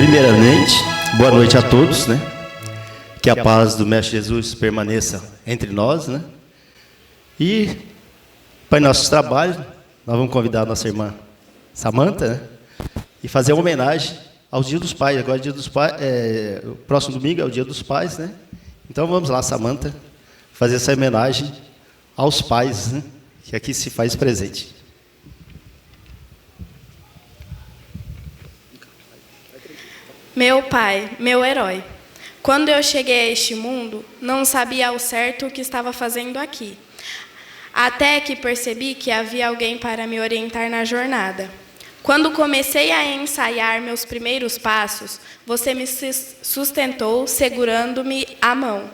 Primeiramente, boa noite a todos, né? Que a paz do Mestre Jesus permaneça entre nós, né? E para nossos trabalhos, nós vamos convidar a nossa irmã Samanta, né? E fazer uma homenagem ao Dia dos Pais. Agora, Dia dos Pais, o próximo domingo é o Dia dos Pais, né? Então vamos lá, Samanta, fazer essa homenagem aos pais, né? Que aqui se faz presente. Meu pai, meu herói. Quando eu cheguei a este mundo, não sabia ao certo o que estava fazendo aqui. Até que percebi que havia alguém para me orientar na jornada. Quando comecei a ensaiar meus primeiros passos, você me sustentou, segurando-me a mão.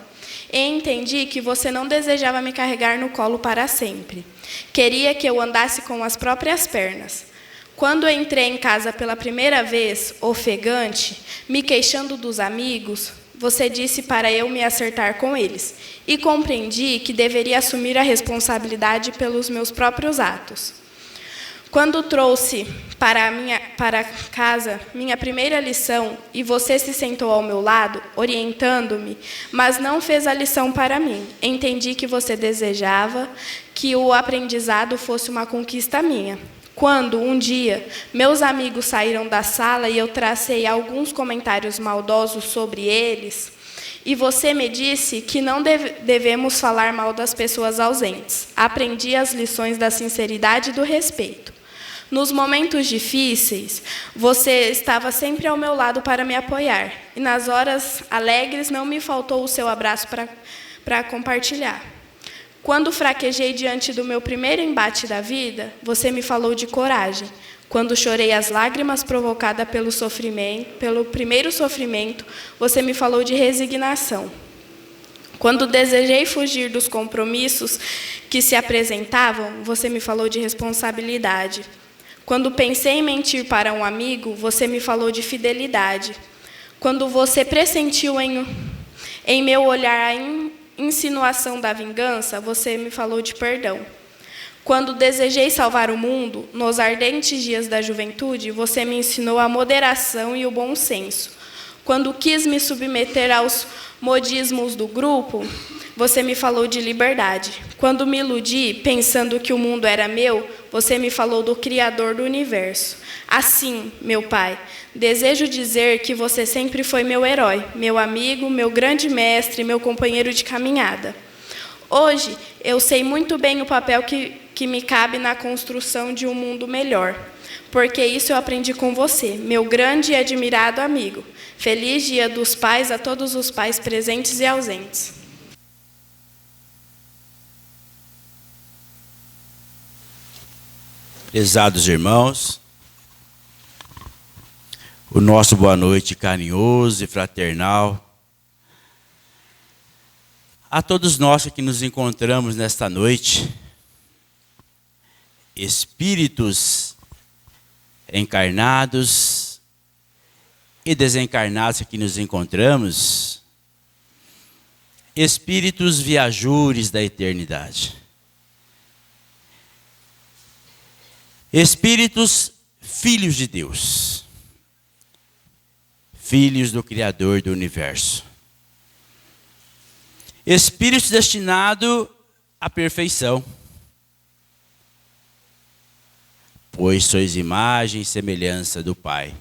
E entendi que você não desejava me carregar no colo para sempre. Queria que eu andasse com as próprias pernas. Quando entrei em casa pela primeira vez, ofegante, me queixando dos amigos, você disse para eu me acertar com eles. E compreendi que deveria assumir a responsabilidade pelos meus próprios atos. Quando trouxe para casa minha primeira lição e você se sentou ao meu lado, orientando-me, mas não fez a lição para mim. Entendi que você desejava que o aprendizado fosse uma conquista minha. Quando, um dia, meus amigos saíram da sala e eu tracei alguns comentários maldosos sobre eles, e você me disse que não devemos falar mal das pessoas ausentes. Aprendi as lições da sinceridade e do respeito. Nos momentos difíceis, você estava sempre ao meu lado para me apoiar, e nas horas alegres não me faltou o seu abraço para compartilhar. Quando fraquejei diante do meu primeiro embate da vida, você me falou de coragem. Quando chorei as lágrimas provocadas pelo primeiro sofrimento, você me falou de resignação. Quando desejei fugir dos compromissos que se apresentavam, você me falou de responsabilidade. Quando pensei em mentir para um amigo, você me falou de fidelidade. Quando você pressentiu em meu olhar a insinuação da vingança, você me falou de perdão. Quando desejei salvar o mundo, nos ardentes dias da juventude, você me ensinou a moderação e o bom senso. Quando quis me submeter aos modismos do grupo, você me falou de liberdade. Quando me iludi, pensando que o mundo era meu, você me falou do Criador do Universo. Assim, meu pai, desejo dizer que você sempre foi meu herói, meu amigo, meu grande mestre, meu companheiro de caminhada. Hoje, eu sei muito bem o papel que me cabe na construção de um mundo melhor, porque isso eu aprendi com você, meu grande e admirado amigo. Feliz Dia dos Pais a todos os pais presentes e ausentes. Prezados irmãos, o nosso boa noite carinhoso e fraternal a todos nós que nos encontramos nesta noite, espíritos encarnados e desencarnados que nos encontramos, espíritos viajores da eternidade. Espíritos filhos de Deus, filhos do Criador do Universo. Espíritos destinados à perfeição, pois sois imagem e semelhança do Pai.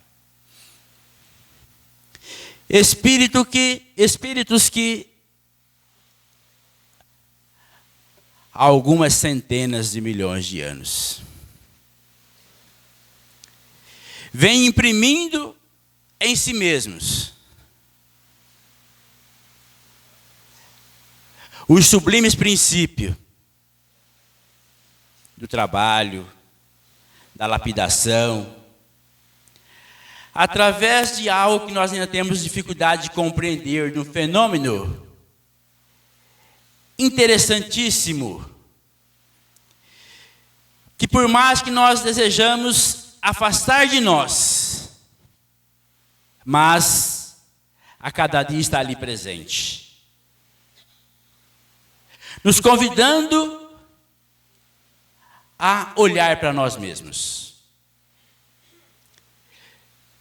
Espíritos que há algumas centenas de milhões de anos vem imprimindo em si mesmos os sublimes princípios do trabalho, da lapidação, através de algo que nós ainda temos dificuldade de compreender, de um fenômeno interessantíssimo, que por mais que nós desejamos afastar de nós, mas a cada dia está ali presente, nos convidando a olhar para nós mesmos.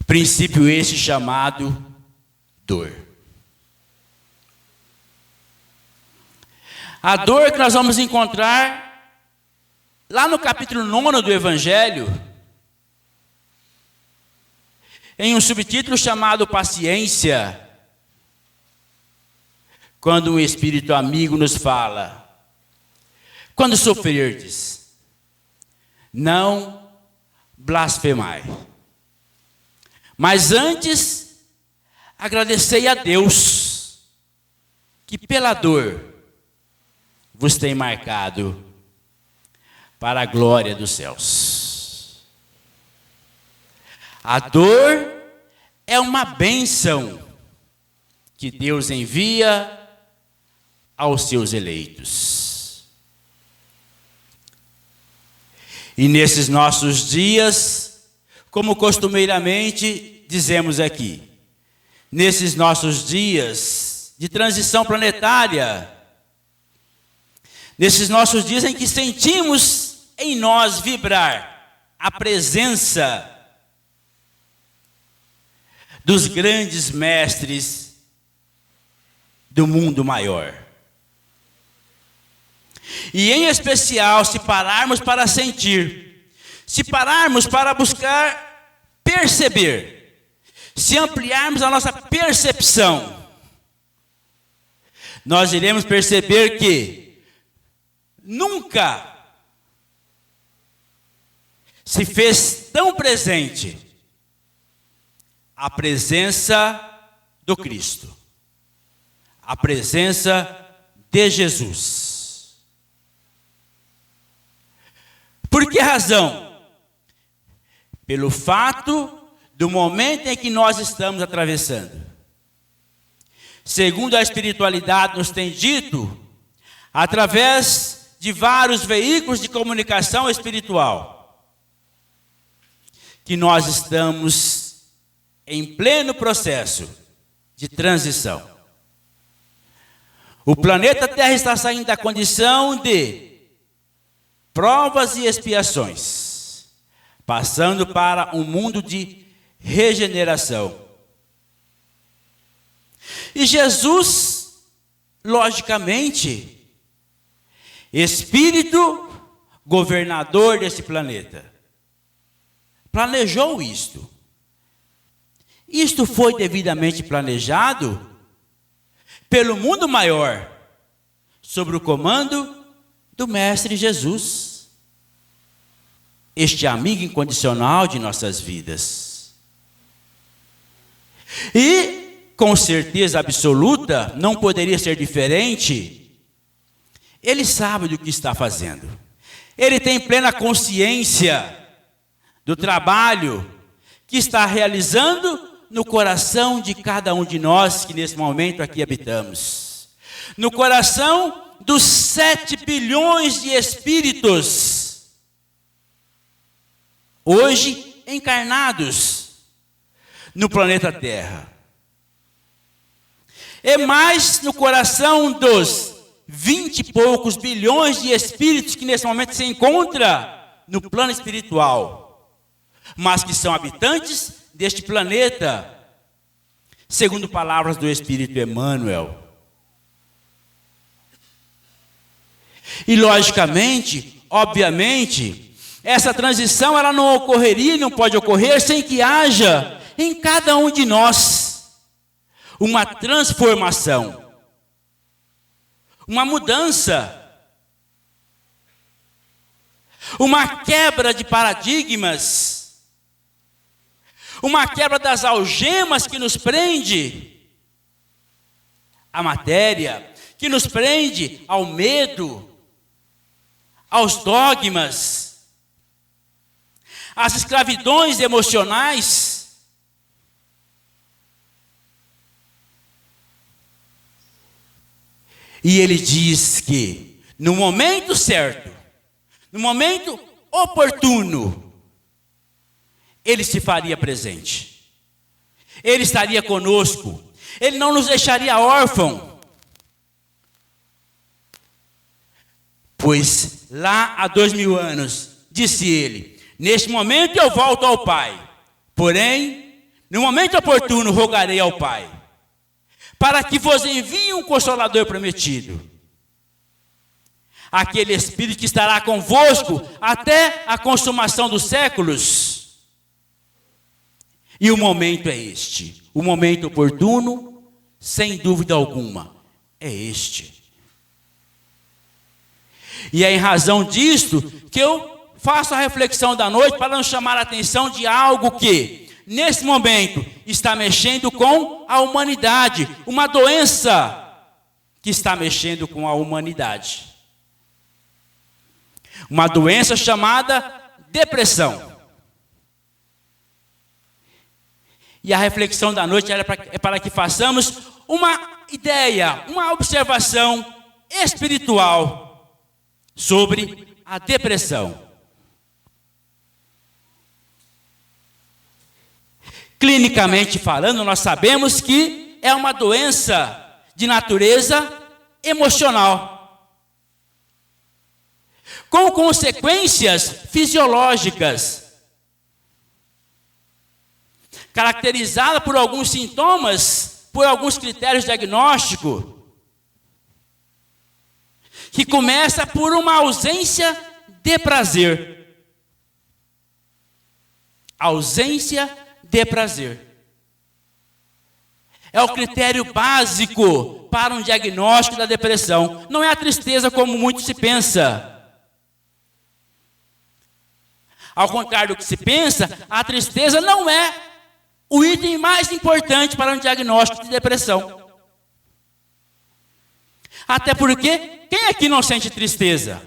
Princípio esse chamado dor. A dor que nós vamos encontrar lá no capítulo 9 do Evangelho, em um subtítulo chamado Paciência, quando um Espírito amigo nos fala: quando sofrerdes, não blasfemai, mas antes agradecei a Deus, que pela dor vos tem marcado para a glória dos céus. A dor é uma bênção que Deus envia aos seus eleitos. E nesses nossos dias, como costumeiramente dizemos aqui, nesses nossos dias de transição planetária, nesses nossos dias em que sentimos em nós vibrar a presença dos grandes mestres do mundo maior. E em especial, se pararmos para sentir, se pararmos para buscar perceber, se ampliarmos a nossa percepção, nós iremos perceber que nunca se fez tão presente a presença do Cristo, a presença de Jesus. Por que razão? Pelo fato do momento em que nós estamos atravessando. Segundo a espiritualidade nos tem dito, através de vários veículos de comunicação espiritual, que nós estamos em pleno processo de transição. O planeta Terra está saindo da condição de provas e expiações, passando para um mundo de regeneração. E Jesus, logicamente, Espírito governador desse planeta, planejou isto. Isto foi devidamente planejado pelo mundo maior, sob o comando do Mestre Jesus, este amigo incondicional de nossas vidas. E, com certeza absoluta, não poderia ser diferente, ele sabe do que está fazendo. Ele tem plena consciência do trabalho que está realizando no coração de cada um de nós que nesse momento aqui habitamos. No coração dos 7 bilhões de espíritos, hoje encarnados no planeta Terra. É mais no coração dos 20 e poucos bilhões de espíritos que nesse momento se encontra no plano espiritual, mas que são habitantes deste planeta, segundo palavras do Espírito Emmanuel. E logicamente, obviamente, essa transição ela não ocorreria, não pode ocorrer sem que haja em cada um de nós uma transformação, uma mudança, uma quebra de paradigmas, uma quebra das algemas que nos prende à matéria, que nos prende ao medo, aos dogmas, às escravidões emocionais. E ele diz que no momento certo, no momento oportuno, ele se faria presente. Ele estaria conosco. Ele não nos deixaria órfãos. Pois lá há 2000 anos, disse ele, neste momento eu volto ao Pai, porém no momento oportuno rogarei ao Pai, para que vos envie um Consolador prometido, aquele Espírito que estará convosco até a consumação dos séculos. E o momento é este, o momento oportuno, sem dúvida alguma, é este. E é em razão disto que eu faço a reflexão da noite para nos chamar a atenção de algo que, nesse momento, está mexendo com a humanidade. Uma doença que está mexendo com a humanidade. Uma doença chamada depressão. E a reflexão da noite é para que façamos uma ideia, uma observação espiritual sobre a depressão. Clinicamente falando, nós sabemos que é uma doença de natureza emocional, com consequências fisiológicas, caracterizada por alguns sintomas, por alguns critérios diagnósticos, que começa por uma ausência de prazer. Ausência de prazer. É o critério básico para um diagnóstico da depressão. Não é a tristeza como muito se pensa. Ao contrário do que se pensa, a tristeza não é o item mais importante para um diagnóstico de depressão. Até porque, quem aqui não sente tristeza?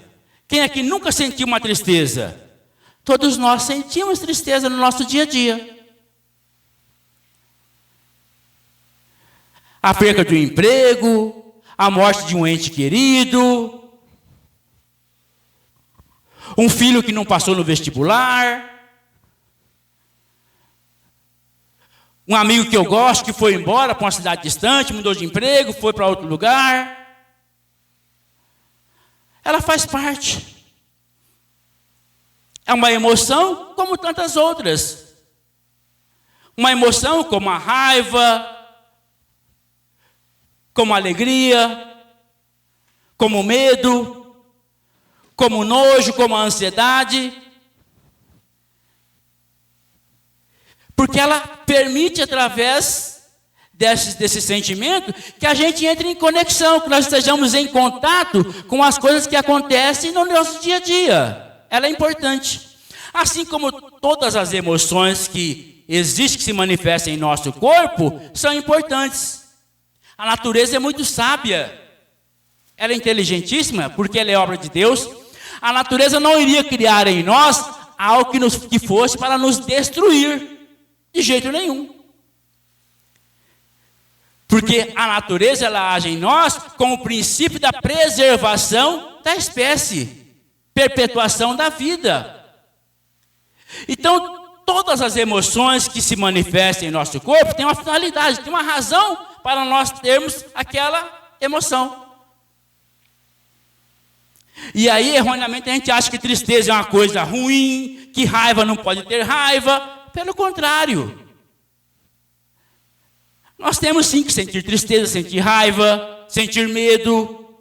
Quem aqui nunca sentiu uma tristeza? Todos nós sentimos tristeza no nosso dia a dia. A perca de um emprego, a morte de um ente querido, um filho que não passou no vestibular, um amigo que eu gosto que foi embora para uma cidade distante, mudou de emprego, foi para outro lugar. Ela faz parte. É uma emoção como tantas outras. Uma emoção como a raiva, como a alegria, como o medo, como o nojo, como a ansiedade. Porque ela permite, através desse sentimento, que a gente entre em conexão, que nós estejamos em contato com as coisas que acontecem no nosso dia a dia. Ela é importante. Assim como todas as emoções que existem, que se manifestam em nosso corpo, são importantes. A natureza é muito sábia. Ela é inteligentíssima, porque ela é obra de Deus. A natureza não iria criar em nós algo que fosse para nos destruir. De jeito nenhum. Porque a natureza, ela age em nós com o princípio da preservação da espécie, perpetuação da vida. Então, todas as emoções que se manifestam em nosso corpo têm uma finalidade, tem uma razão para nós termos aquela emoção. E aí, erroneamente, a gente acha que tristeza é uma coisa ruim, que raiva não pode ter raiva. Pelo contrário, nós temos sim que sentir tristeza, sentir raiva, sentir medo.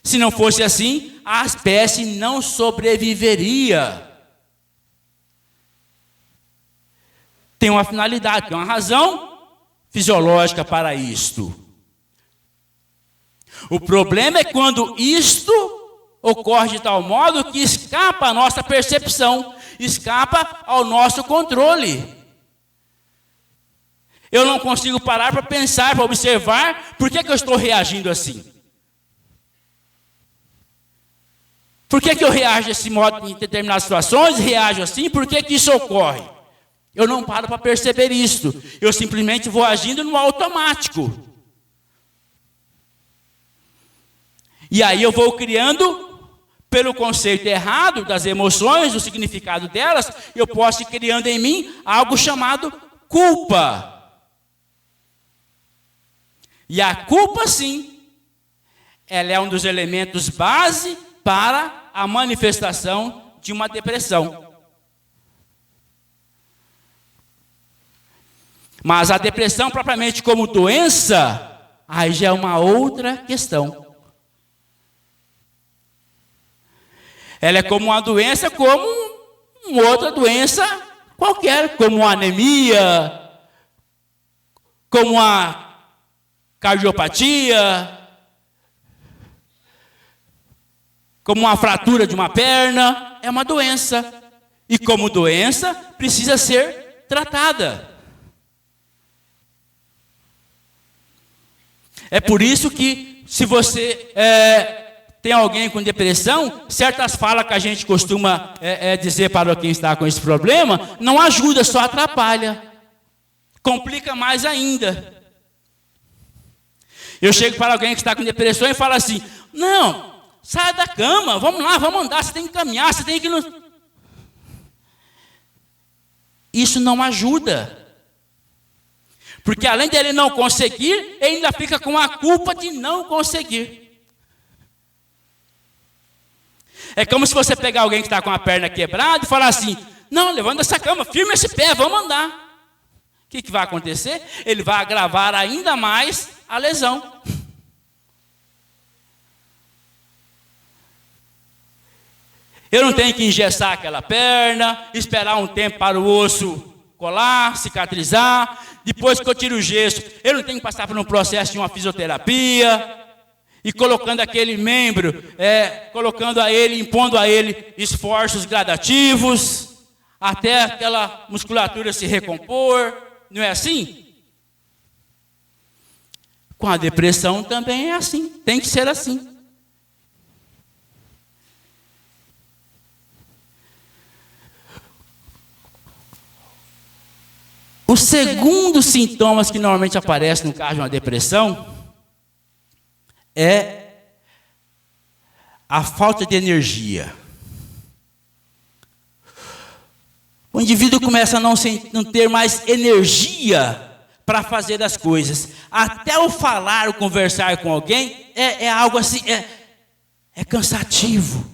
Se não fosse assim, a espécie não sobreviveria. Tem uma finalidade, tem uma razão fisiológica para isto. O problema é quando isto ocorre de tal modo que escapa à nossa percepção, escapa ao nosso controle. Eu não consigo parar para pensar, para observar por que eu estou reagindo assim. Por que eu reajo desse modo em determinadas situações, reajo assim, por que isso ocorre? Eu não paro para perceber isso. Eu simplesmente vou agindo no automático. E aí eu vou criando, pelo conceito errado das emoções, do significado delas, eu posso ir criando em mim algo chamado culpa. E a culpa, sim, ela é um dos elementos base para a manifestação de uma depressão. Mas a depressão propriamente como doença, aí já é uma outra questão. Ela é como uma doença, como uma outra doença qualquer, como uma anemia, como uma cardiopatia, como uma fratura de uma perna, é uma doença. E como doença, precisa ser tratada. É por isso que, se você tem alguém com depressão, certas falas que a gente costuma dizer para quem está com esse problema, não ajuda, só atrapalha. Complica mais ainda. Eu chego para alguém que está com depressão e falo assim, não, saia da cama, vamos lá, vamos andar, você tem que caminhar, você tem que... Isso não ajuda. Porque além dele não conseguir, ele ainda fica com a culpa de não conseguir. É como se você pegar alguém que está com a perna quebrada e falar assim, não, levanta essa cama, firme esse pé, vamos andar. O que vai acontecer? Ele vai agravar ainda mais a lesão. Eu não tenho que engessar aquela perna, esperar um tempo para o osso colar, cicatrizar. Depois que eu tiro o gesso, eu não tenho que passar por um processo de uma fisioterapia. E colocando aquele membro, colocando a ele, impondo a ele esforços gradativos, até aquela musculatura se recompor. Não é assim? Com a depressão também é assim, tem que ser assim. O segundo sintoma que normalmente aparece no caso de uma depressão é a falta de energia. O indivíduo começa a não ter mais energia para fazer as coisas. Até o falar, o conversar com alguém é algo assim, é cansativo,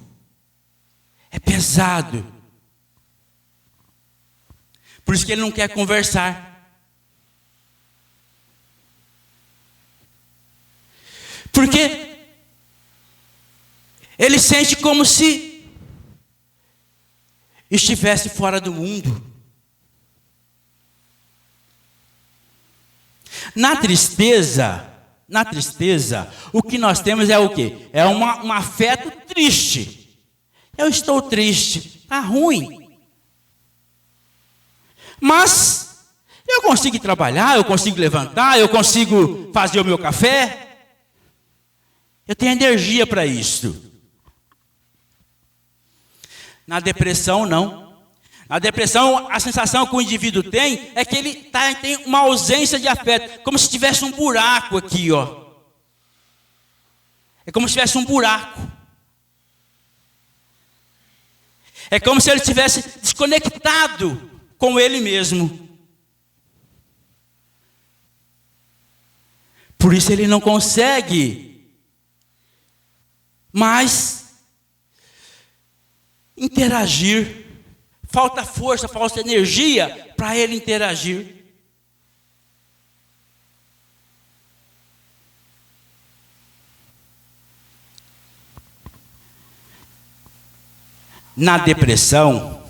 é pesado. Por isso que ele não quer conversar. Porque ele sente como se estivesse fora do mundo. Na tristeza, o que nós temos é o quê? É um afeto triste. Eu estou triste, está ruim. Mas eu consigo trabalhar, eu consigo levantar, eu consigo fazer o meu café. Eu tenho energia para isso. Na depressão, não. Na depressão, a sensação que o indivíduo tem é que ele tem uma ausência de afeto, como se tivesse um buraco aqui, ó. É como se tivesse um buraco. É como se ele estivesse desconectado com ele mesmo. Por isso ele não consegue mais interagir. Falta força, falta energia para ele interagir. Na depressão,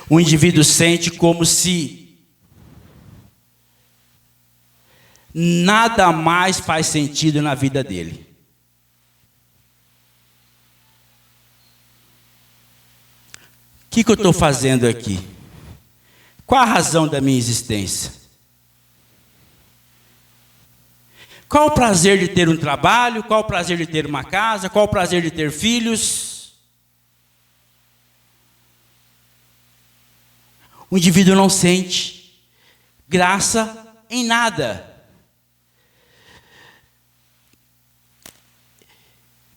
o indivíduo sente como se nada mais faz sentido na vida dele. O que eu estou fazendo aqui? Qual a razão da minha existência? Qual o prazer de ter um trabalho? Qual o prazer de ter uma casa? Qual o prazer de ter filhos? O indivíduo não sente graça em nada.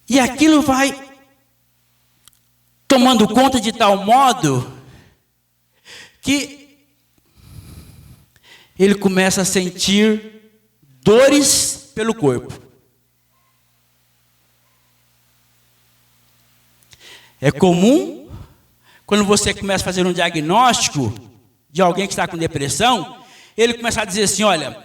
E aquilo vai tomando conta de tal modo que ele começa a sentir dores pelo corpo. É comum, quando você começa a fazer um diagnóstico de alguém que está com depressão, ele começar a dizer assim, olha,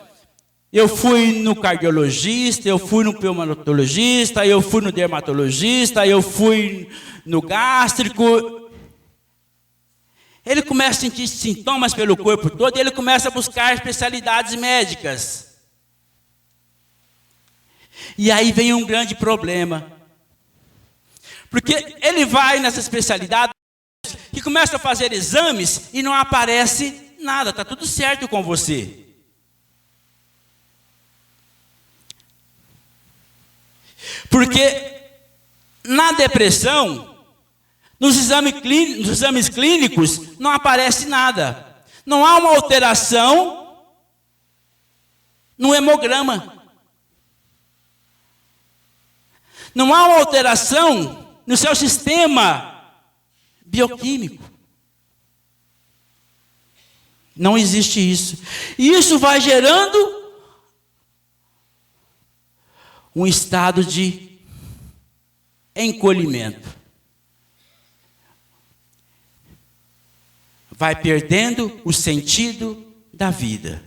eu fui no cardiologista, eu fui no pneumologista, eu fui no dermatologista, eu fui no gástrico. Ele começa a sentir sintomas pelo corpo todo e ele começa a buscar especialidades médicas. E aí vem um grande problema. Porque ele vai nessa especialidade e começa a fazer exames e não aparece nada, está tudo certo com você. Porque na depressão, nos exames clínicos, não aparece nada. Não há uma alteração no hemograma. Não há uma alteração no seu sistema bioquímico. Não existe isso. E isso vai gerando um estado de encolhimento. Vai perdendo o sentido da vida.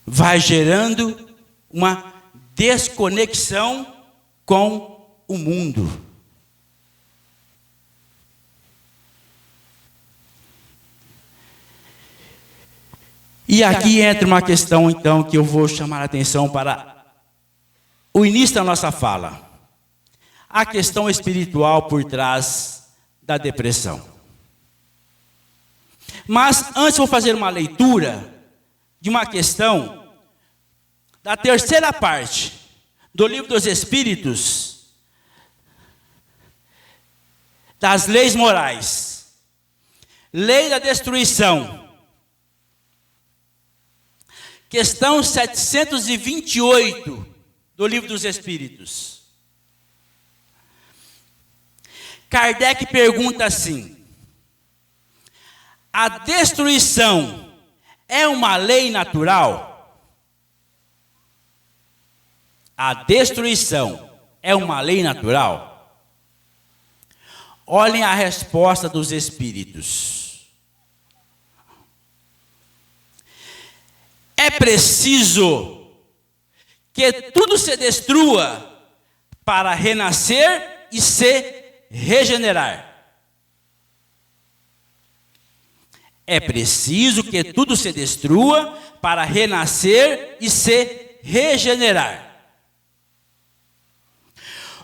Vai gerando uma desconexão com o mundo. E aqui entra uma questão, então, que eu vou chamar a atenção para o início da nossa fala. A questão espiritual por trás da depressão. Mas antes vou fazer uma leitura de uma questão da terceira parte do Livro dos Espíritos, das leis morais. Lei da destruição. Questão 728 do Livro dos Espíritos. Kardec pergunta assim: a destruição é uma lei natural? A destruição é uma lei natural? Olhem a resposta dos Espíritos. É preciso que tudo se destrua para renascer e se regenerar. É preciso que tudo se destrua para renascer e se regenerar.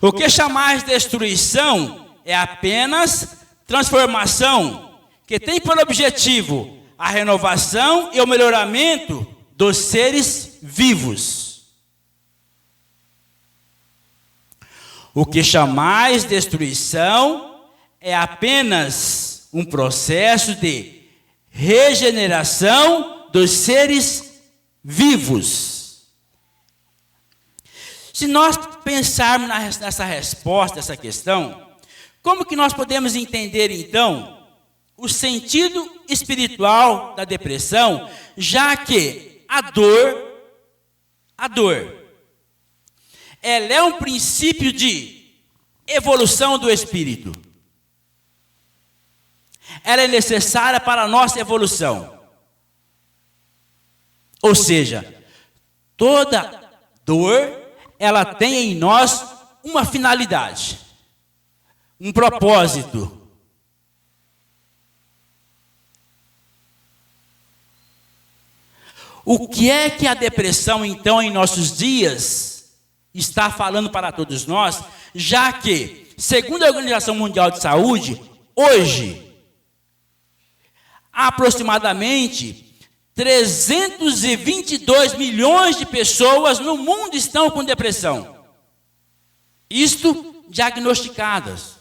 O que chamais de destruição é apenas transformação, que tem por objetivo a renovação e o melhoramento dos seres vivos. O que chamais de destruição é apenas um processo de regeneração dos seres vivos. Se nós pensarmos nessa resposta, essa questão, como que nós podemos entender então o sentido espiritual da depressão, já que a dor, ela é um princípio de evolução do espírito. Ela é necessária para a nossa evolução. Ou seja, toda dor, ela tem em nós uma finalidade, um propósito. O que é que a depressão, então, em nossos dias, está falando para todos nós, já que, segundo a Organização Mundial de Saúde, hoje, aproximadamente 322 milhões de pessoas no mundo estão com depressão. Isto diagnosticadas.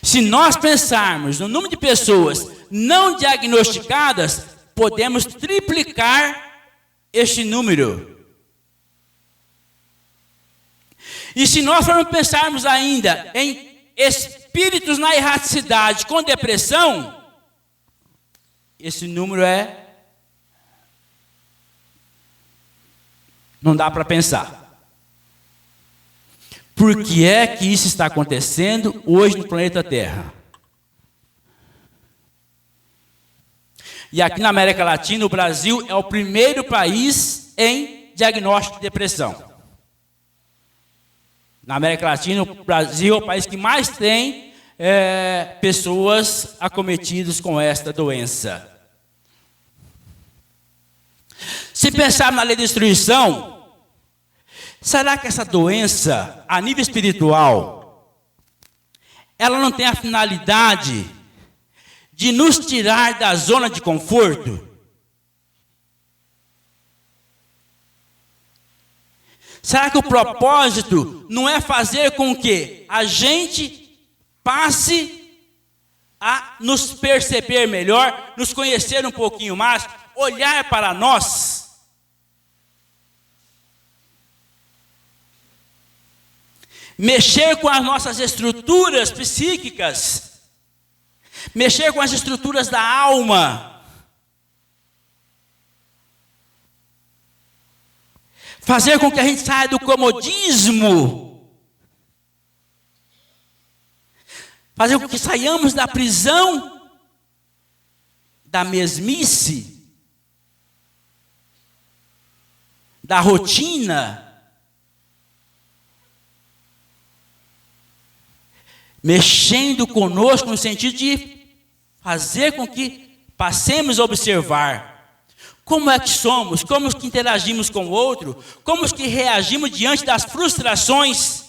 Se nós pensarmos no número de pessoas não diagnosticadas, podemos triplicar este número. E se nós formos pensarmos ainda em espíritos na erraticidade com depressão, esse número não dá para pensar. Por que é que isso está acontecendo hoje no planeta Terra? E aqui na América Latina, o Brasil é o primeiro país em diagnóstico de depressão. Na América Latina, o Brasil é o país que mais tem pessoas acometidas com esta doença. Se pensar na lei de destruição, será que essa doença, a nível espiritual, ela não tem a finalidade de nos tirar da zona de conforto? Será que o propósito não é fazer com que a gente passe a nos perceber melhor, nos conhecer um pouquinho mais, olhar para nós? Mexer com as nossas estruturas psíquicas, mexer com as estruturas da alma, fazer com que a gente saia do comodismo, fazer com que saiamos da prisão, da mesmice, da rotina, mexendo conosco no sentido de fazer com que passemos a observar como é que somos, como que interagimos com o outro, como que reagimos diante das frustrações.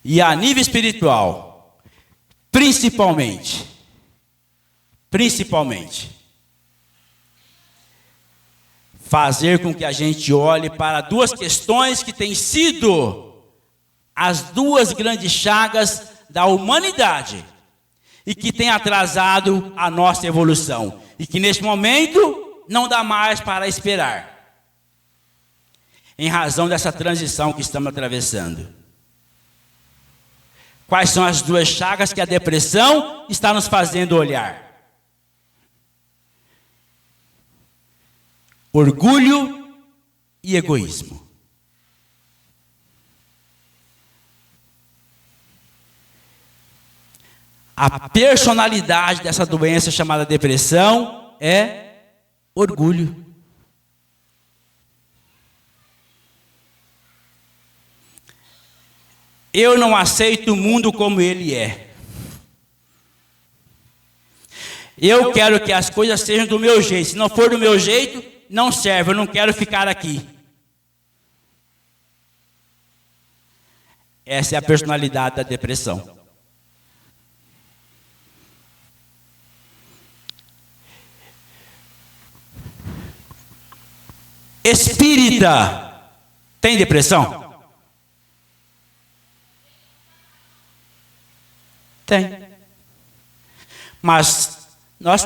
E a nível espiritual, principalmente, fazer com que a gente olhe para duas questões que têm sido as duas grandes chagas da humanidade e que têm atrasado a nossa evolução e que neste momento não dá mais para esperar, em razão dessa transição que estamos atravessando. Quais são as duas chagas que a depressão está nos fazendo olhar? Orgulho e egoísmo. A personalidade dessa doença chamada depressão é orgulho. Eu não aceito o mundo como ele é. Eu quero que as coisas sejam do meu jeito. Se não for do meu jeito, não serve. Eu não quero ficar aqui. Essa é a personalidade da depressão. Espírita tem depressão? Tem. Mas nós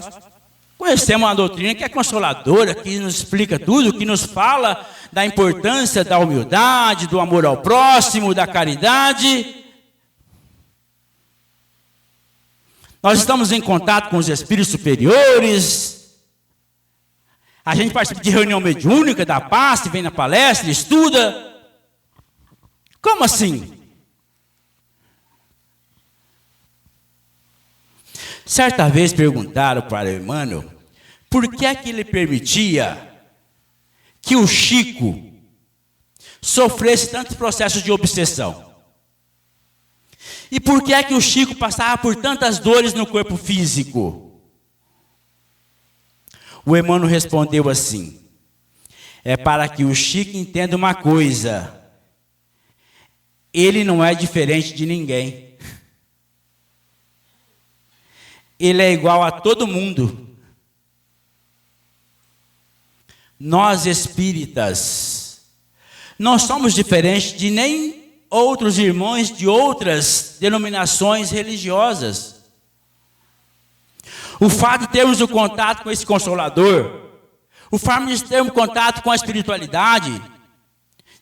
conhecemos uma doutrina que é consoladora, que nos explica tudo, que nos fala da importância da humildade, do amor ao próximo, da caridade. Nós estamos em contato com os espíritos superiores. A gente participa de reunião mediúnica, dá passe, vem na palestra, estuda. Como assim? Certa vez perguntaram para Emmanuel por que é que ele permitia que o Chico sofresse tantos processos de obsessão. E por que é que o Chico passava por tantas dores no corpo físico? O Emmanuel respondeu assim: é para que o Chico entenda uma coisa, ele não é diferente de ninguém. Ele é igual a todo mundo. Nós espíritas não somos diferentes de nem outros irmãos de outras denominações religiosas. O fato de termos o contato com esse Consolador, o fato de termos contato com a espiritualidade,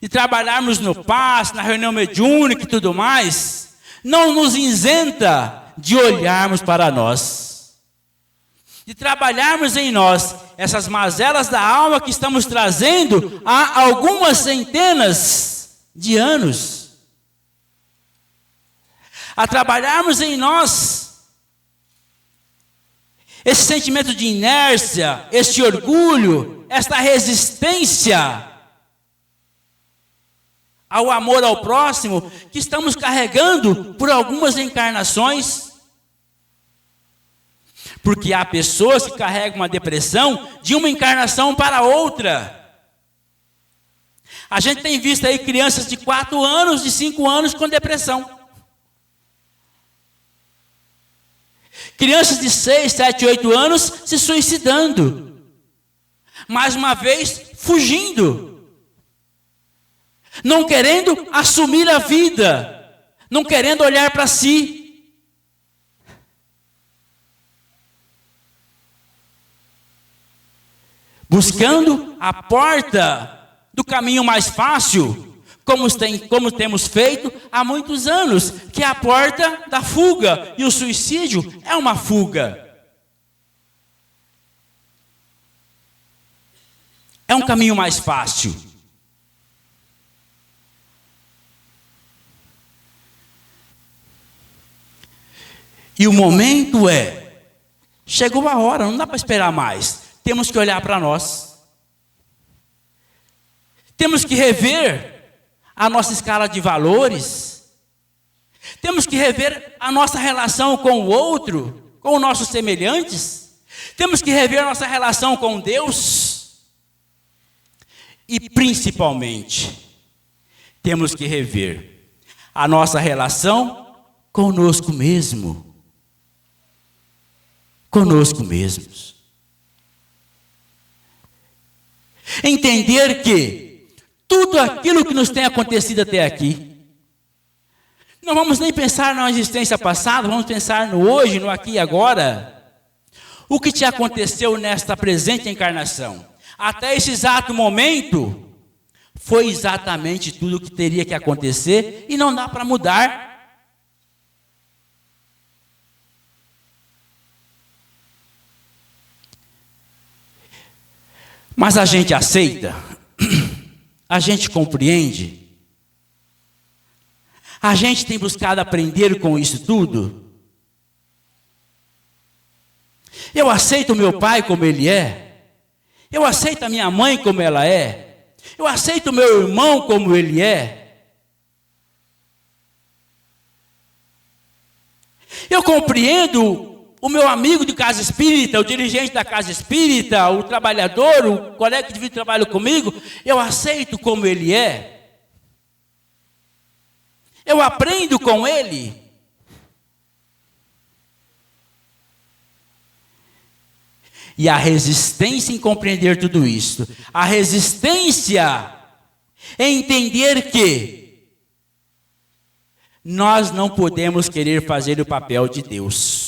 de trabalharmos no passe, na reunião mediúnica e tudo mais, não nos isenta de olharmos para nós. de trabalharmos em nós essas mazelas da alma que estamos trazendo há algumas centenas de anos. A trabalharmos em nós esse sentimento de inércia, este orgulho, esta resistência ao amor ao próximo que estamos carregando por algumas encarnações. Porque há pessoas que carregam uma depressão de uma encarnação para outra. A gente tem visto aí crianças de 4 anos, de 5 anos com depressão. Crianças de 6, 7, 8 anos se suicidando. Mais uma vez, fugindo. Não querendo assumir a vida. Não querendo olhar para si. Buscando a porta do caminho mais fácil, como temos feito há muitos anos, que é a porta da fuga, e o suicídio é uma fuga. É um caminho mais fácil. E o momento chegou a hora, não dá para esperar mais. Temos que olhar para nós. Temos que rever a nossa escala de valores. Temos que rever a nossa relação com o outro, com os nossos semelhantes. Temos que rever a nossa relação com Deus. E principalmente, temos que rever a nossa relação conosco mesmo. Conosco mesmos. Entender que tudo aquilo que nos tem acontecido até aqui, não vamos nem pensar na existência passada, vamos pensar no hoje, no aqui e agora. O que te aconteceu nesta presente encarnação, até esse exato momento, foi exatamente tudo o que teria que acontecer e não dá para mudar. Mas a gente aceita, a gente compreende, a gente tem buscado aprender com isso tudo. Eu aceito o meu pai como ele é, eu aceito a minha mãe como ela é, eu aceito o meu irmão como ele é. Eu compreendo o meu amigo de casa espírita, o dirigente da casa espírita, o trabalhador, o colega que divide trabalho comigo, eu aceito como ele é. Eu aprendo com ele. E a resistência em compreender tudo isso, a resistência em entender que nós não podemos querer fazer o papel de Deus.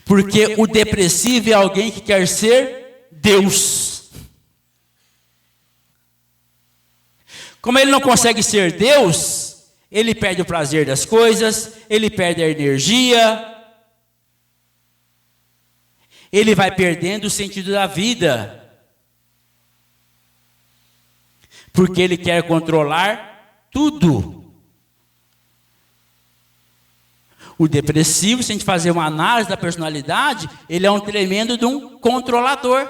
Porque o depressivo é alguém que quer ser Deus. Como ele não consegue ser Deus, ele perde o prazer das coisas, ele perde a energia, ele vai perdendo o sentido da vida. Porque ele quer controlar tudo. O depressivo, se a gente fazer uma análise da personalidade, ele é um tremendo de um controlador.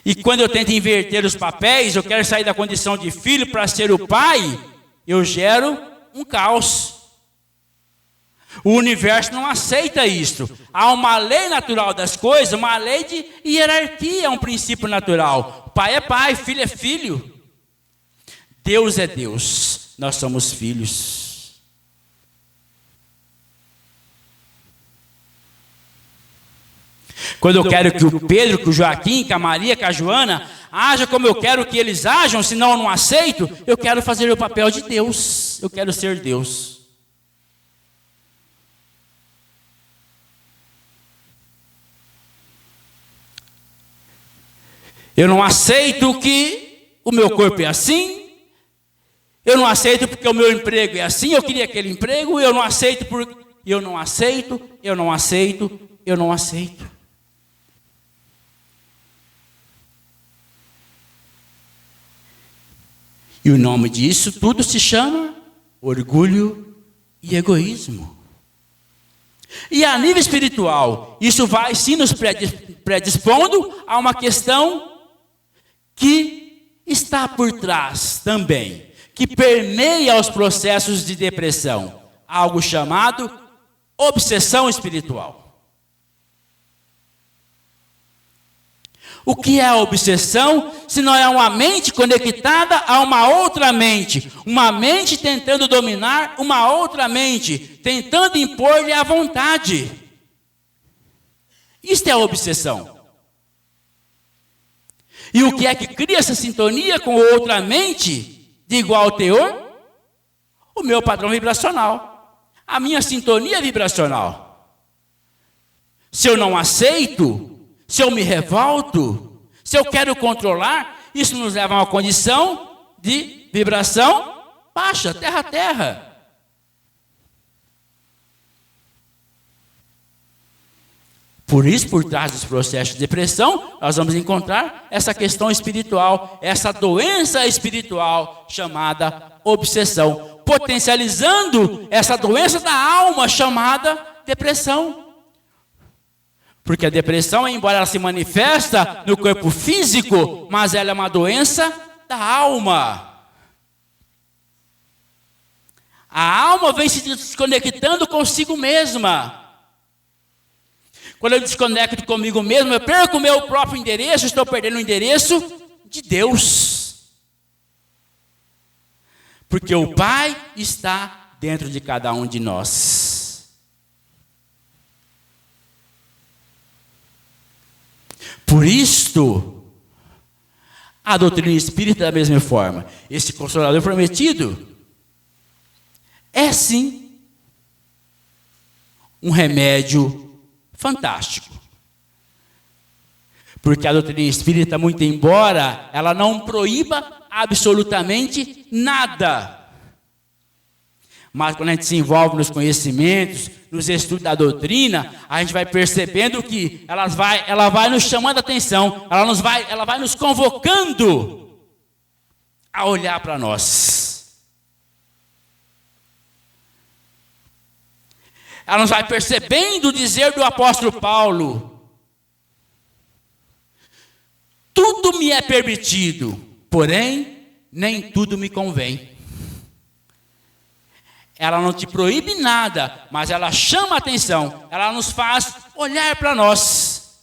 E quando eu tento inverter os papéis, eu quero sair da condição de filho para ser o pai, eu gero um caos. O universo não aceita isso. Há uma lei natural das coisas, uma lei de hierarquia, um princípio natural. Pai é pai, filho é filho. Deus é Deus, nós somos filhos. Quando eu quero que o Pedro, que o Joaquim, que a Maria, que a Joana haja como eu quero que eles ajam, senão eu não aceito, eu quero fazer o papel de Deus, eu quero ser Deus. Eu não aceito que o meu corpo é assim, Eu não aceito porque o meu emprego é assim, eu queria aquele emprego, eu não aceito porque eu não aceito, eu não aceito, eu não aceito. E o nome disso tudo se chama orgulho e egoísmo. E a nível espiritual, isso vai sim nos predispondo a uma questão que está por trás também, que permeia os processos de depressão, algo chamado obsessão espiritual. O que é a obsessão, se não é uma mente conectada a uma outra mente, uma mente tentando dominar uma outra mente, tentando impor-lhe a vontade. Isto é a obsessão. E o que é que cria essa sintonia com outra mente de igual teor? O meu padrão vibracional, a minha sintonia vibracional. Se eu não aceito, se eu me revolto, se eu quero controlar, isso nos leva a uma condição de vibração baixa, terra-terra. Por isso, por trás dos processos de depressão, nós vamos encontrar essa questão espiritual, essa doença espiritual chamada obsessão, potencializando essa doença da alma chamada depressão. Porque a depressão, embora ela se manifesta no corpo físico, mas ela é uma doença da alma. A alma vem se desconectando consigo mesma. Quando eu desconecto comigo mesmo, eu perco o meu próprio endereço, estou perdendo o endereço de Deus. Porque o Pai está dentro de cada um de nós. Por isto, a doutrina espírita da mesma forma, esse Consolador prometido é sim um remédio fantástico. Porque a doutrina espírita, muito embora ela não proíba absolutamente nada, mas quando a gente se envolve nos conhecimentos, nos estudos da doutrina, a gente vai percebendo que ela vai nos chamando a atenção, ela vai nos convocando a olhar para nós. Ela nos vai percebendo o dizer do apóstolo Paulo: tudo me é permitido, porém nem tudo me convém. Ela não te proíbe nada, mas ela chama a atenção, ela nos faz olhar para nós.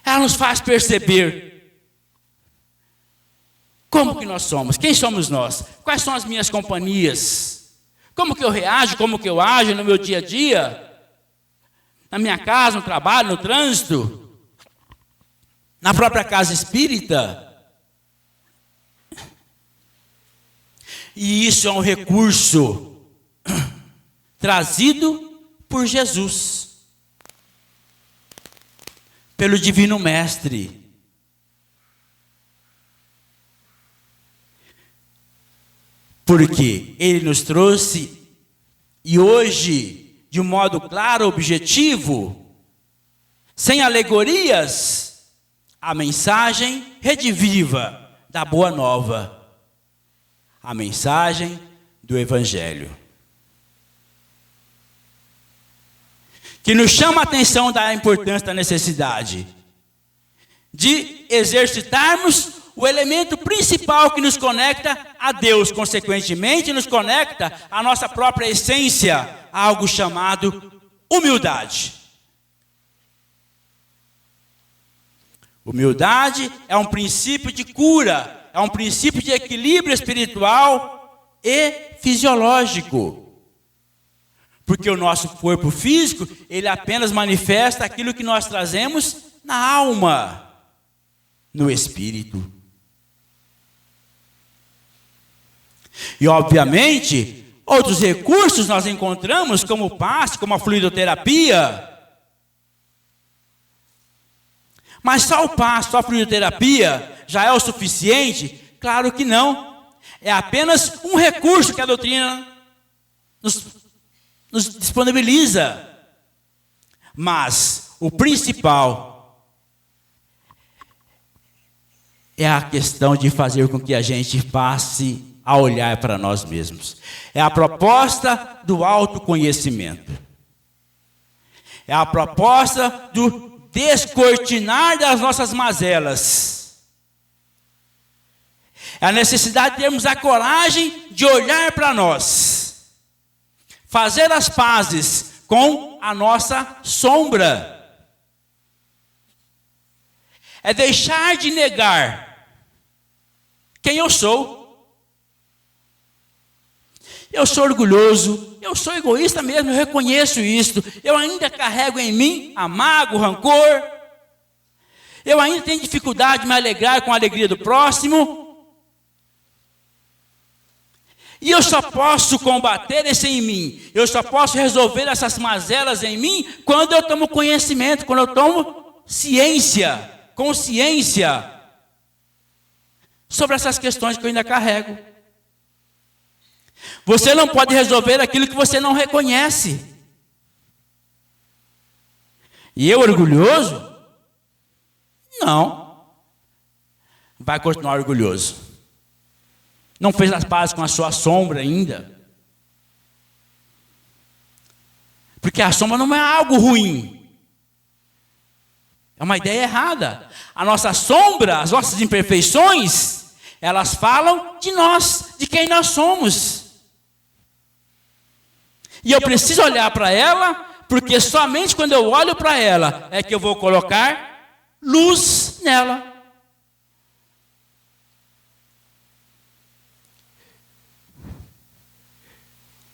Ela nos faz perceber como que nós somos, quem somos nós, quais são as minhas companhias, como que eu reajo, como que eu ajo no meu dia a dia, na minha casa, no trabalho, no trânsito, na própria casa espírita. E isso é um recurso trazido por Jesus, pelo Divino Mestre. Porque Ele nos trouxe, e hoje, de um modo claro, objetivo, sem alegorias, a mensagem rediviva da Boa Nova. A mensagem do Evangelho, que nos chama a atenção da importância da necessidade de exercitarmos o elemento principal que nos conecta a Deus, consequentemente nos conecta à nossa própria essência, algo chamado humildade. Humildade é um princípio de cura, é um princípio de equilíbrio espiritual e fisiológico. Porque o nosso corpo físico, ele apenas manifesta aquilo que nós trazemos na alma, no espírito. E, obviamente, outros recursos nós encontramos, como o passe, como a fluidoterapia. Mas só o passo, só a fluidoterapia já é o suficiente? Claro que não. É apenas um recurso que a doutrina nos disponibiliza. Mas o principal é a questão de fazer com que a gente passe a olhar para nós mesmos. É a proposta do autoconhecimento. É a proposta do descortinar das nossas mazelas. É a necessidade de termos a coragem de olhar para nós. Fazer as pazes com a nossa sombra. É deixar de negar quem eu sou. Eu sou orgulhoso, eu sou egoísta mesmo, eu reconheço isso. Eu ainda carrego em mim a mágoa, o rancor. Eu ainda tenho dificuldade de me alegrar com a alegria do próximo. E eu só posso combater isso em mim. Eu só posso resolver essas mazelas em mim quando eu tomo conhecimento, quando eu tomo consciência sobre essas questões que eu ainda carrego. Você não pode resolver aquilo que você não reconhece. E eu orgulhoso? Não. Vai continuar orgulhoso. Não fez as pazes com a sua sombra ainda. Porque a sombra não é algo ruim. É uma ideia errada. A nossa sombra, as nossas imperfeições, elas falam de nós, de quem nós somos. E eu preciso olhar para ela, porque somente quando eu olho para ela é que eu vou colocar luz nela.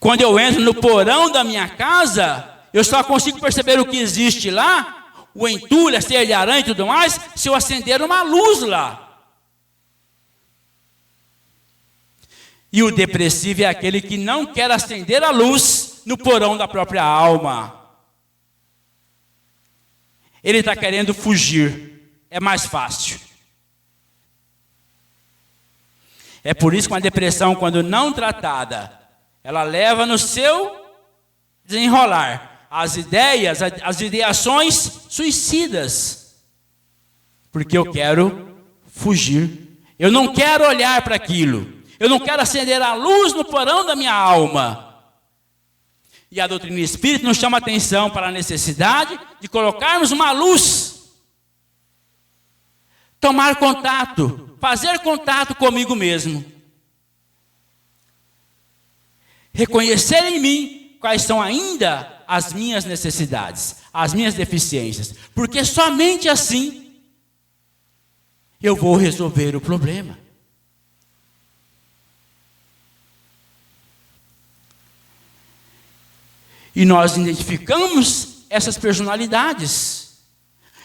Quando eu entro no porão da minha casa, eu só consigo perceber o que existe lá, o entulho, a teia de aranha e tudo mais, se eu acender uma luz lá. E o depressivo é aquele que não quer acender a luz no porão da própria alma. Ele está querendo fugir. É mais fácil. É por isso que uma depressão, quando não tratada, ela leva no seu desenrolar as ideias, as ideações suicidas. Porque eu quero fugir. Eu não quero olhar para aquilo. Eu não quero acender a luz no porão da minha alma. E a doutrina espírita nos chama a atenção para a necessidade de colocarmos uma luz. Tomar contato, fazer contato comigo mesmo. Reconhecer em mim quais são ainda as minhas necessidades, as minhas deficiências. Porque somente assim eu vou resolver o problema. E nós identificamos essas personalidades,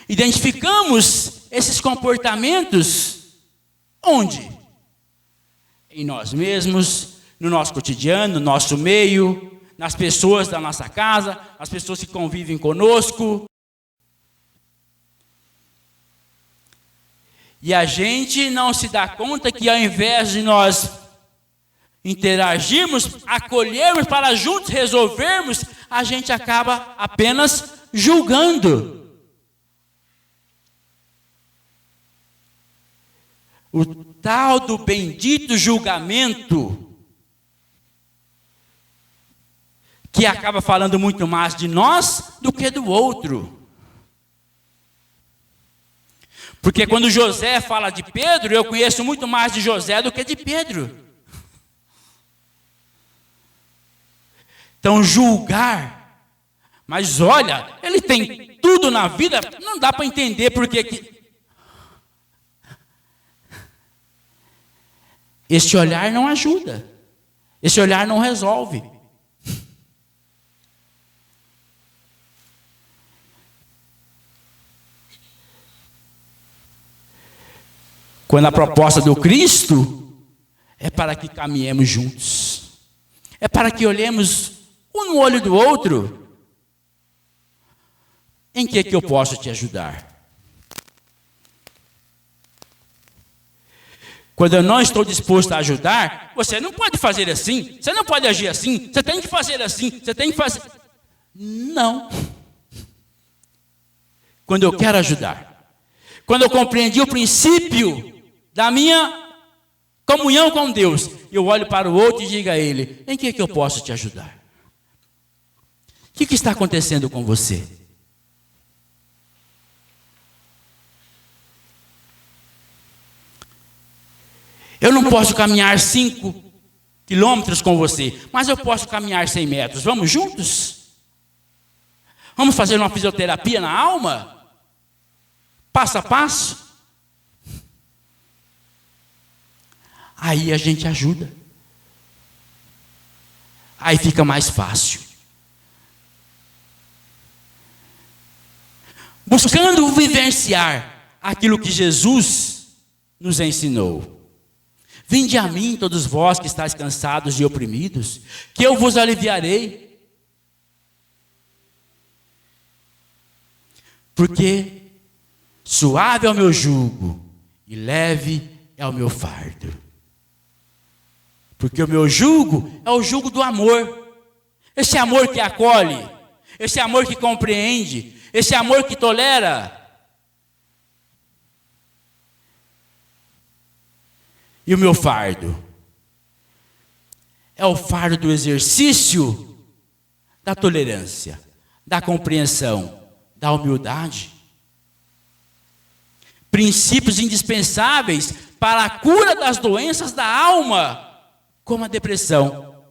identificamos esses comportamentos, onde? Em nós mesmos, no nosso cotidiano, no nosso meio, nas pessoas da nossa casa, as pessoas que convivem conosco. E a gente não se dá conta que ao invés de nós interagirmos, acolhermos para juntos resolvermos, a gente acaba apenas julgando. O tal do bendito julgamento, que acaba falando muito mais de nós do que do outro. Porque quando José fala de Pedro, eu conheço muito mais de José do que de Pedro. Então, julgar, mas olha, ele tem tudo na vida, não dá para entender porque que... Esse olhar não ajuda, esse olhar não resolve. Quando a proposta do Cristo é para que caminhemos juntos, é para que olhemos um no olho do outro. Em que eu posso te ajudar? Quando eu não estou disposto a ajudar, você não pode fazer assim, você não pode agir assim, você tem que fazer assim, você tem que fazer... Não. Quando eu quero ajudar, quando eu compreendi o princípio da minha comunhão com Deus, eu olho para o outro e digo a ele: em que eu posso te ajudar? O que está acontecendo com você? Eu não posso caminhar 5 quilômetros com você, mas eu posso caminhar 100 metros. Vamos juntos? Vamos fazer uma fisioterapia na alma? Passo a passo? Aí a gente ajuda. Aí fica mais fácil. Buscando vivenciar aquilo que Jesus nos ensinou. Vinde a mim, todos vós que estáis cansados e oprimidos, que eu vos aliviarei. Porque suave é o meu jugo e leve é o meu fardo. Porque o meu jugo é o jugo do amor. Esse amor que acolhe, esse amor que compreende, esse amor que tolera. E o meu fardo é o fardo do exercício da tolerância, da compreensão, da humildade. Princípios indispensáveis para a cura das doenças da alma, como a depressão.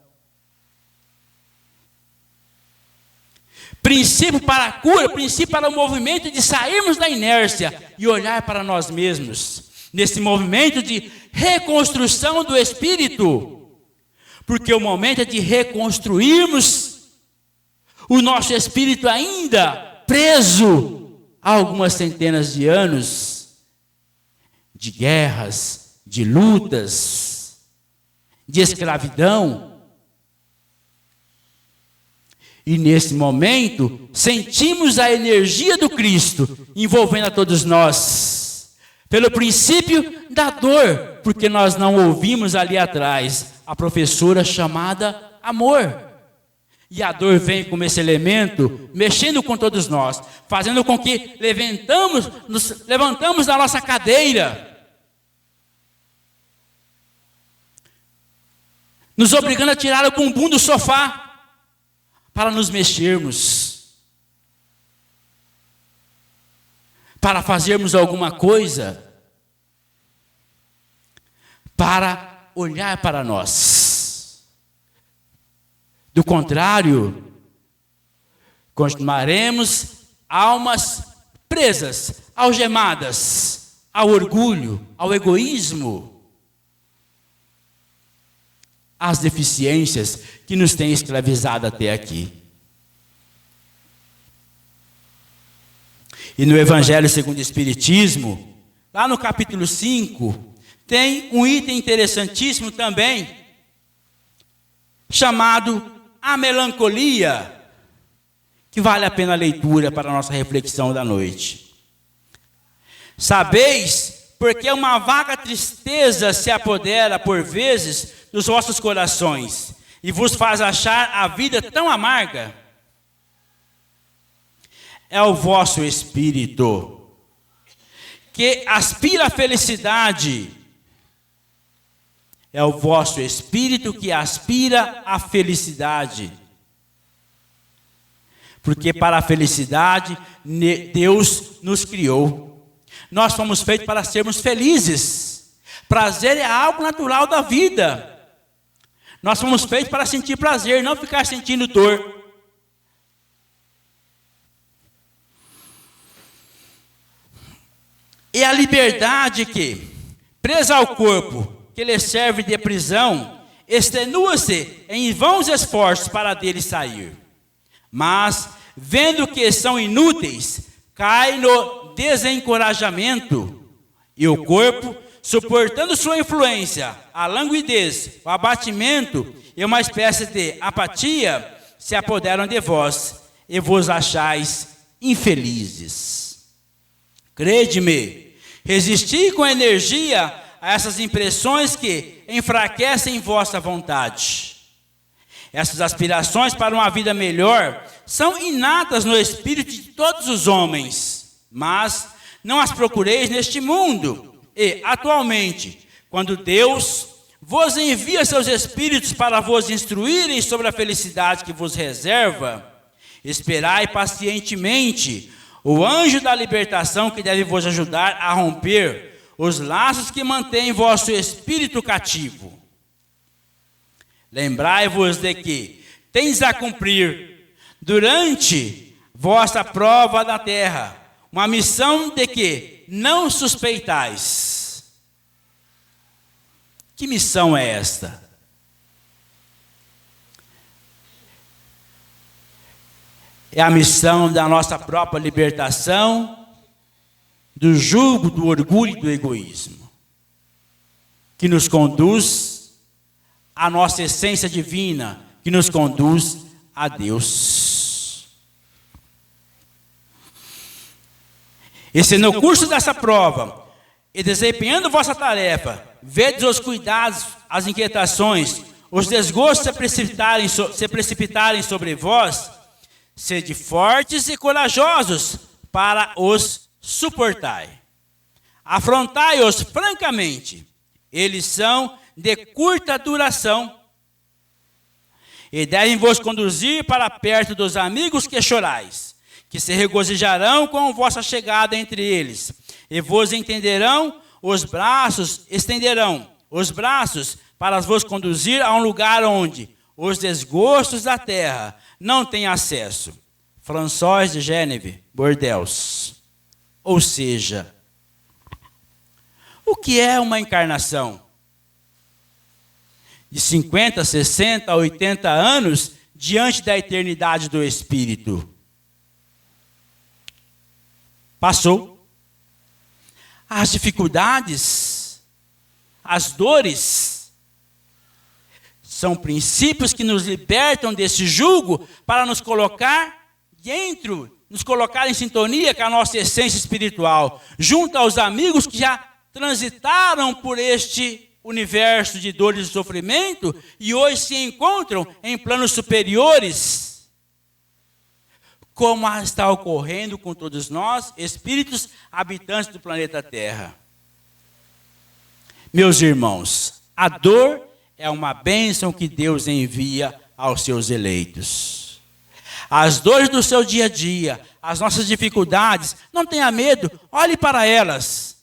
Princípio para a cura, princípio para o movimento de sairmos da inércia e olhar para nós mesmos. Nesse movimento de reconstrução do espírito. Porque o momento é de reconstruirmos o nosso espírito ainda preso há algumas centenas de anos de guerras, de lutas, de escravidão. E nesse momento sentimos a energia do Cristo envolvendo a todos nós. Pelo princípio da dor, porque nós não ouvimos ali atrás a professora chamada amor. E a dor vem como esse elemento, mexendo com todos nós, fazendo com que nos levantamos da nossa cadeira, nos obrigando a tirar o bumbum do sofá, para nos mexermos, para fazermos alguma coisa, para olhar para nós. Do contrário, continuaremos almas presas, algemadas ao orgulho, ao egoísmo, às deficiências que nos têm escravizado até aqui. E no Evangelho segundo o Espiritismo, lá no capítulo 5, tem um item interessantíssimo também, chamado a melancolia, que vale a pena a leitura para a nossa reflexão da noite. Sabeis, porque uma vaga tristeza se apodera por vezes dos vossos corações, e vos faz achar a vida tão amarga. É o vosso espírito, que aspira à felicidade. É o vosso espírito que aspira à felicidade. Porque para a felicidade, Deus nos criou. Nós fomos feitos para sermos felizes. Prazer é algo natural da vida. Nós fomos feitos para sentir prazer, não ficar sentindo dor. E a liberdade que, presa ao corpo, que lhe serve de prisão, extenua-se em vãos esforços para dele sair. Mas, vendo que são inúteis, cai no desencorajamento. E o corpo, suportando sua influência, a languidez, o abatimento e uma espécie de apatia, se apoderam de vós e vos achais infelizes. Crede-me, resisti com energia a essas impressões que enfraquecem vossa vontade. Essas aspirações para uma vida melhor são inatas no espírito de todos os homens, mas não as procureis neste mundo. E, atualmente, quando Deus vos envia seus espíritos para vos instruírem sobre a felicidade que vos reserva, esperai pacientemente o anjo da libertação que deve vos ajudar a romper os laços que mantêm vosso espírito cativo. Lembrai-vos de que tendes a cumprir durante vossa prova da terra uma missão de que não suspeitais. Que missão é esta? É a missão da nossa própria libertação do jugo, do orgulho e do egoísmo, que nos conduz à nossa essência divina, que nos conduz a Deus. E se no curso dessa prova, e desempenhando vossa tarefa, vedes os cuidados, as inquietações, os desgostos se precipitarem sobre vós, sede fortes e corajosos para os suportar. Afrontai-os francamente. Eles são de curta duração e devem vos conduzir para perto dos amigos que chorais, que se regozijarão com vossa chegada entre eles, e vos estenderão os braços para vos conduzir a um lugar onde os desgostos da terra não têm acesso. François de Geneve, Bordeaux. Ou seja, o que é uma encarnação? De 50, 60, 80 anos diante da eternidade do Espírito. Passou. As dificuldades, as dores, são princípios que nos libertam desse jugo para nos colocar nos colocar em sintonia com a nossa essência espiritual, junto aos amigos que já transitaram por este universo de dores e sofrimento e hoje se encontram em planos superiores, como está ocorrendo com todos nós, espíritos habitantes do planeta Terra. Meus irmãos, a dor é uma bênção que Deus envia aos seus eleitos. As dores do seu dia a dia, as nossas dificuldades, não tenha medo, olhe para elas.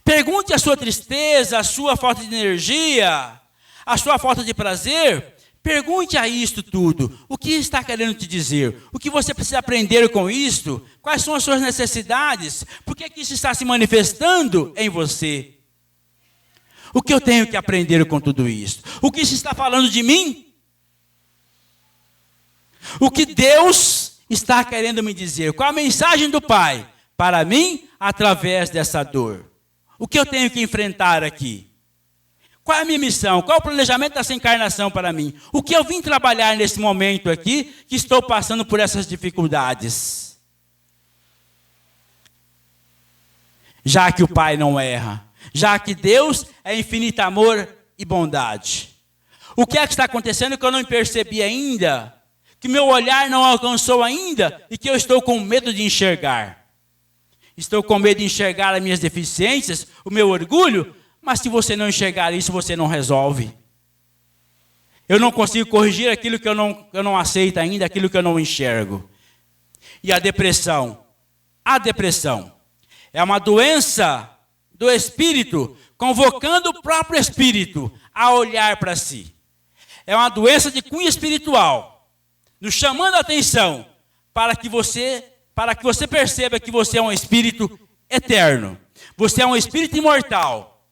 Pergunte a sua tristeza, a sua falta de energia, a sua falta de prazer. Pergunte a isto tudo. O que está querendo te dizer? O que você precisa aprender com isto? Quais são as suas necessidades? Por que isso está se manifestando em você? O que eu tenho que aprender com tudo isso? O que isso está falando de mim? O que Deus está querendo me dizer? Qual a mensagem do Pai para mim através dessa dor? O que eu tenho que enfrentar aqui? Qual é a minha missão? Qual é o planejamento dessa encarnação para mim? O que eu vim trabalhar nesse momento aqui que estou passando por essas dificuldades? Já que o Pai não erra, já que Deus é infinito amor e bondade. O que é que está acontecendo que eu não percebi ainda? Que meu olhar não alcançou ainda e que eu estou com medo de enxergar. Estou com medo de enxergar as minhas deficiências, o meu orgulho, mas se você não enxergar isso, você não resolve. Eu não consigo corrigir aquilo que eu não aceito ainda, aquilo que eu não enxergo. E a depressão é uma doença do espírito, convocando o próprio espírito a olhar para si. É uma doença de cunho espiritual, nos chamando a atenção para que você perceba que você é um espírito eterno. Você é um espírito imortal.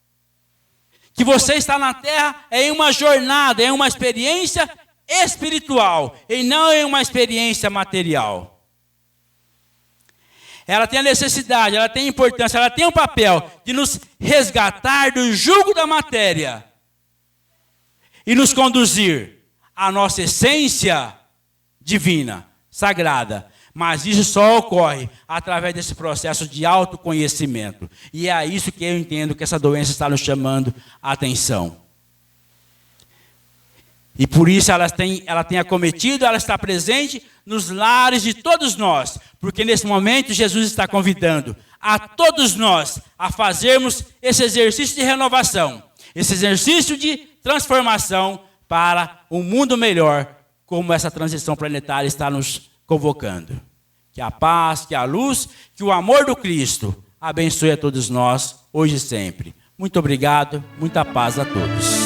Que você está na Terra em uma jornada, em uma experiência espiritual e não em uma experiência material. Ela tem a necessidade, ela tem a importância, ela tem o papel de nos resgatar do jugo da matéria e nos conduzir à nossa essência divina, sagrada. Mas isso só ocorre através desse processo de autoconhecimento. E é a isso que eu entendo que essa doença está nos chamando a atenção. E por isso ela tem acometido, ela está presente nos lares de todos nós. Porque nesse momento Jesus está convidando a todos nós a fazermos esse exercício de renovação, esse exercício de transformação para um mundo melhor, como essa transição planetária está nos convocando. Que a paz, que a luz, que o amor do Cristo abençoe a todos nós, hoje e sempre. Muito obrigado, muita paz a todos.